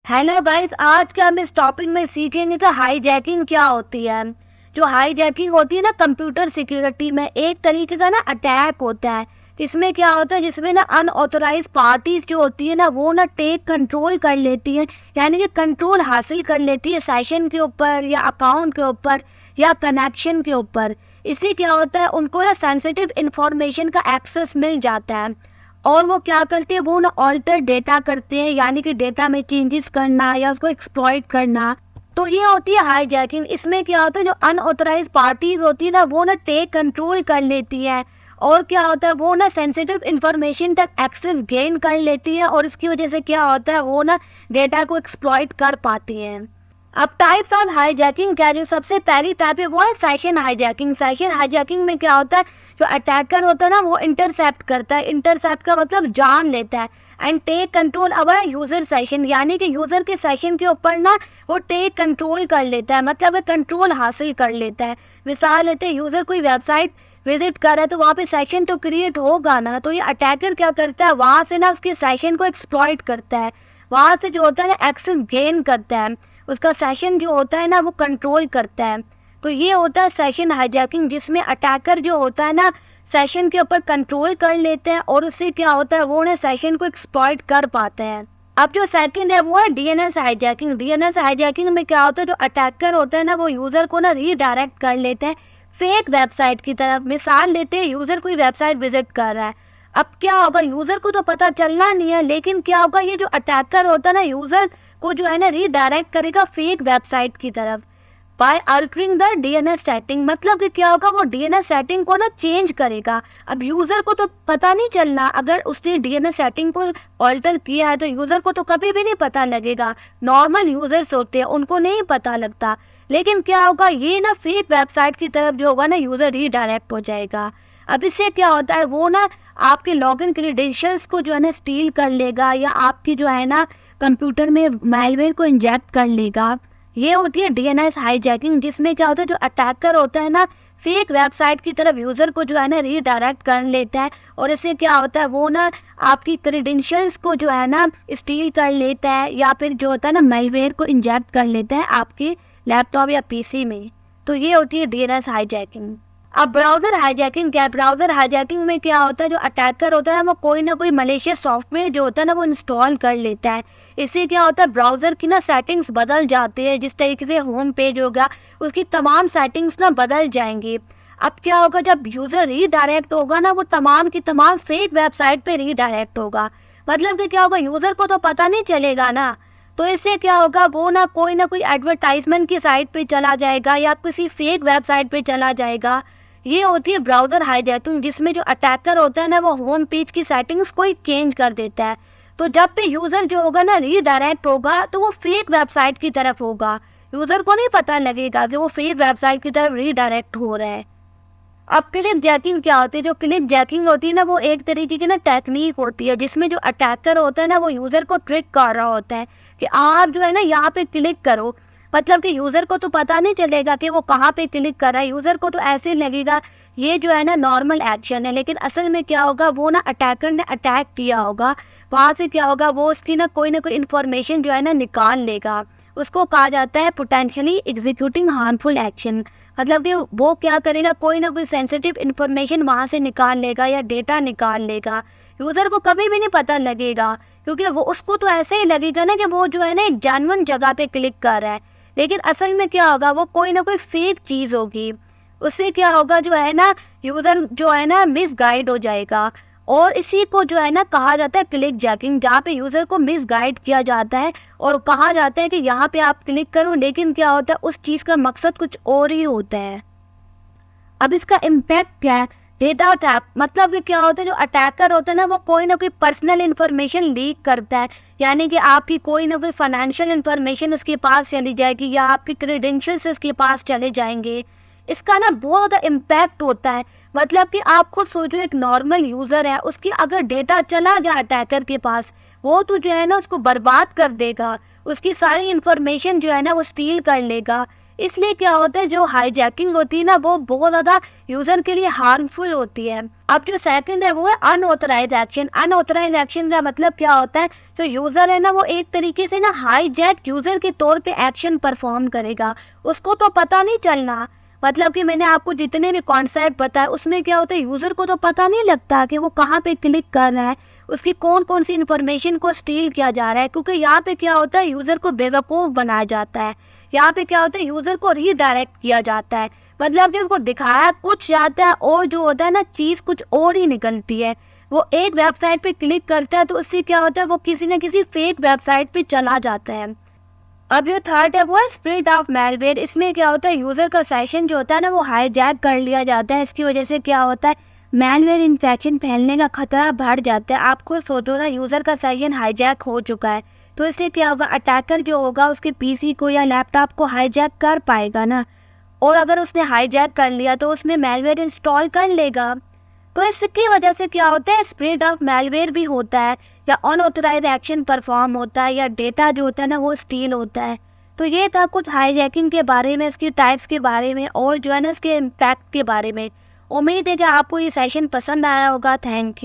Hello guys, आज के हम इस टॉपिक में सीखेंगे कि हाईजैकिंग क्या होती है। जो हाईजैकिंग होती है ना, कंप्यूटर सिक्योरिटी में एक तरीके का ना अटैक होता है। इसमें क्या होता है, जिसमें ना अनऑथोराइज पार्टीज जो होती है ना, वो ना टेक कंट्रोल कर लेती है, यानी कि कंट्रोल हासिल कर लेती है सेशन के ऊपर या अकाउंट के ऊपर या कनेक्शन के ऊपर। इससे क्या होता है, उनको ना सेंसिटिव इंफॉर्मेशन का एक्सेस मिल जाता है और वो क्या करते हैं, वो ना ऑल्टर डेटा करते हैं, यानी कि डेटा में चेंजेस करना या उसको एक्सप्लॉइट करना। तो ये होती है हाईजैकिंग। इसमें क्या होता है, जो अनऑथराइज पार्टीज होती है ना, वो ना टेक कंट्रोल कर लेती है और क्या होता है, वो ना सेंसिटिव इंफॉर्मेशन तक एक्सेस गेन कर लेती है और इसकी वजह से क्या होता है, वो ना डेटा को एक्सप्लॉइट कर पाती हैं। अब टाइप्स ऑफ हाईजैकिंग क्या है, जो सबसे पहली टाइप है वो है सेशन हाईजैकिंग। सेशन हाईजैकिंग में क्या होता है, जो अटैकर होता है ना, वो इंटरसेप्ट करता है। इंटरसेप्ट का मतलब जान लेता है and take control our user session, यानी कि यूजर के सेशन के ऊपर ना वो टेक कंट्रोल कर लेता है, मतलब कंट्रोल हासिल कर लेता है। मिसाल लेते हैं, यूजर कोई वेबसाइट विजिट कर रहा है तो वहाँ पे सेशन तो क्रिएट होगा ना, तो ये अटैकर क्या करता है, वहाँ से ना उसके सेशन को एक्सप्लॉइट करता है, वहाँ से जो होता है ना एक्सेस गेन करता है, उसका सेशन जो होता है ना वो कंट्रोल करता है। तो ये होता है सेशन हाईजैकिंग, जिसमें अटैकर जो होता है ना सेशन के ऊपर कंट्रोल कर लेते हैं और उससे क्या होता है, वो ना सेशन को एक्सप्लॉइट कर पाते हैं। अब जो सेकंड है वो है डीएनएस हाईजैकिंग। डीएनएस हाईजैकिंग में क्या होता है, जो अटैकर होता है ना, वो यूजर को ना रीडायरेक्ट कर लेते हैं फेक वेबसाइट की तरफ। मिसाल लेते हैं, यूजर कोई वेबसाइट विजिट कर रहा है। अब क्या होगा, यूजर को तो पता चलना नहीं है, लेकिन क्या होगा, ये जो अटैकर होता है ना, यूजर को जो है ना रीडायरेक्ट करेगा फेक वेबसाइट की तरफ by altering the DNS setting. मतलब कि क्या होगा, वो डीएनएस सेटिंग को ना चेंज करेगा। अब यूजर को तो पता नहीं चलना, अगर उसने डीएनएस सेटिंग को ऑल्टर किया है तो यूजर को तो कभी भी नहीं पता लगेगा। नॉर्मल यूजर्स होते हैं, उनको नहीं पता लगता, लेकिन क्या होगा, ये ना फेक वेबसाइट की तरफ जो होगा ना, यूजर रीडायरेक्ट हो जाएगा। अब इससे क्या होता है, वो ना आपके लॉगिन क्रेडेंशियल्स को जो है ना स्टील कर लेगा या आपकी जो है ना कंप्यूटर में मैलवेयर को इंजेक्ट कर लेगा। ये होती है डीएनएस हाईजैकिंग, जिसमें क्या होता है, जो अटैकर होता है ना, फेक वेबसाइट की तरफ यूजर को जो है ना रीडायरेक्ट कर लेता है और इससे क्या होता है, वो ना आपकी क्रेडेंशियल्स को जो है ना स्टील कर लेता है या फिर जो होता है ना मैलवेयर को इंजेक्ट कर लेता है आपके लैपटॉप या पीसी में। तो ये होती है डीएनएस हाईजैकिंग। अब ब्राउजर हाईजैकिंग क्या है, ब्राउजर हाईजैकिंग में क्या होता है, जो अटैकर होता है वो कोई ना कोई मलेशियस सॉफ्टवेयर जो होता है ना वो इंस्टॉल कर लेता है। इससे क्या होता है, ब्राउजर की ना सेटिंग्स बदल जाती है। जिस तरीके से होम पेज होगा, उसकी तमाम सेटिंग्स ना बदल जाएंगी। अब क्या होगा, जब यूजर रीडायरेक्ट होगा ना, वो तमाम की तमाम फेक वेबसाइट पे रीडायरेक्ट होगा। मतलब कि क्या होगा, यूजर को तो पता नहीं चलेगा ना, तो इससे क्या होगा, वो ना कोई एडवर्टाइजमेंट की साइट पे चला जाएगा या किसी फेक वेबसाइट पे चला जाएगा। ये होती है ब्राउजर हाईजैकिंग, जिसमें जो अटैकर होता है ना, वो होम पेज की सेटिंग्स को ही चेंज कर देता है। तो जब भी यूजर जो होगा ना रीडायरेक्ट होगा, तो वो फेक वेबसाइट की तरफ होगा, यूजर को नहीं पता लगेगा कि वो फेक वेबसाइट की तरफ रीडायरेक्ट हो रहा है। अब क्लिक जैकिंग क्या होती है, जो क्लिक जैकिंग होती है ना, वो एक तरीके की ना टेक्निक होती है, जिसमें जो अटैकर होता है ना, वो यूजर को ट्रिक कर रहा होता है कि आप जो है ना यहाँ पे क्लिक करो। मतलब कि यूजर को तो पता नहीं चलेगा कि वो कहाँ पे क्लिक कर रहा है, यूजर को तो ऐसे लगेगा ये जो है ना नॉर्मल एक्शन है, लेकिन असल में क्या होगा, वो ना अटैकर ने अटैक किया होगा। वहाँ से क्या होगा, वो उसकी ना कोई इन्फॉर्मेशन जो है ना निकाल लेगा। उसको कहा जाता है पोटेंशियली एग्जीक्यूटिंग हार्मफुल एक्शन। मतलब कि वो क्या करेगा, कोई ना कोई सेंसिटिव इन्फॉर्मेशन वहाँ से निकाल लेगा या डेटा निकाल लेगा। यूज़र को कभी भी नहीं पता लगेगा, क्योंकि वो उसको तो ऐसे ही लगेगा ना कि वो जो है ना एक जेन्युइन जगह पे क्लिक कर रहा है, लेकिन असल में क्या होगा, वो कोई ना कोई फेक चीज़ होगी। उससे क्या होगा, जो है ना यूज़र जो है ना मिसगाइड हो जाएगा। और इसी को जो है ना कहा जाता है क्लिक जैकिंग, जहाँ पे यूज़र को मिसगाइड किया जाता है और कहा जाता है कि यहाँ पे आप क्लिक करो, लेकिन क्या होता है, उस चीज़ का मकसद कुछ और ही होता है। अब इसका इम्पैक्ट क्या है, डेटा टैप। मतलब कि क्या होता है, जो अटैकर होता है ना, वो कोई ना कोई पर्सनल इन्फॉर्मेशन लीक करता है, यानी कि आपकी कोई ना कोई फाइनेंशियल इन्फॉर्मेशन उसके पास चली जाएगी या आपकी क्रेडेंशियल्स उसके पास चले जाएंगे। इसका ना बहुत ज़्यादा इम्पैक्ट होता है। मतलब कि आप खुद सोचो, एक नॉर्मल यूज़र है, उसकी अगर डेटा चला गया अटैकर के पास, वो तो जो है ना उसको बर्बाद कर देगा, उसकी सारी इन्फॉर्मेशन जो है ना वो स्टील कर लेगा। इसलिए क्या होता है, जो हाईजैकिंग होती है ना वो बहुत ज़्यादा यूज़र के लिए हार्मफुल होती है। अब जो सेकंड है वो है अनऑथराइज्ड एक्शन। अनऑथराइज्ड एक्शन का मतलब क्या होता है, जो यूज़र है ना वो एक तरीके से ना हाईजैक यूज़र के तौर पे एक्शन परफॉर्म करेगा, उसको तो पता नहीं चलना। मतलब कि मैंने आपको जितने भी कॉन्सेप्ट बताए उसमें क्या होता है, यूज़र को तो पता नहीं लगता कि वो कहाँ पे क्लिक कर रहा है, उसकी कौन कौन सी इन्फॉर्मेशन को स्टील किया जा रहा है। क्योंकि यहाँ पे क्या होता है, यूज़र को बेवकूफ़ बनाया जाता है। यहाँ पे क्या होता है, यूज़र को रीडायरेक्ट किया जाता है। मतलब कि उसको दिखाया कुछ जाता है और जो होता है ना चीज़ कुछ और ही निकलती है। वो एक वेबसाइट पे क्लिक करता है तो उससे क्या होता है, वो किसी न किसी फेक वेबसाइट पे चला जाता है। अब जो थर्ड है वो है स्प्रेड ऑफ मैलवेयर। इसमें क्या होता है, यूज़र का सेशन जो होता है ना वो हाईजैक कर लिया जाता है। इसकी वजह से क्या होता है, मैलवेयर इन्फेक्शन फैलने का खतरा बढ़ जाता है। आपको सोचो ना, यूज़र का सेशन हाईजैक हो चुका है तो इससे क्या होगा, अटैकर जो होगा उसके पीसी को या लैपटॉप को हाईजैक कर पाएगा ना, और अगर उसने हाईजैक कर लिया तो उसमें मैलवेयर इंस्टॉल कर लेगा। तो इसकी वजह से क्या होता है, स्प्रेड ऑफ मैलवेयर भी होता है, या अनऑथराइज्ड एक्शन परफॉर्म होता है, या डेटा जो होता है ना वो स्टील होता है। तो ये था कुछ हाईजैकिंग के बारे में, इसकी टाइप्स के बारे में और जो है ना इसके इम्पैक्ट के बारे में। उम्मीद है कि आपको ये सेशन पसंद आया होगा। Thank you.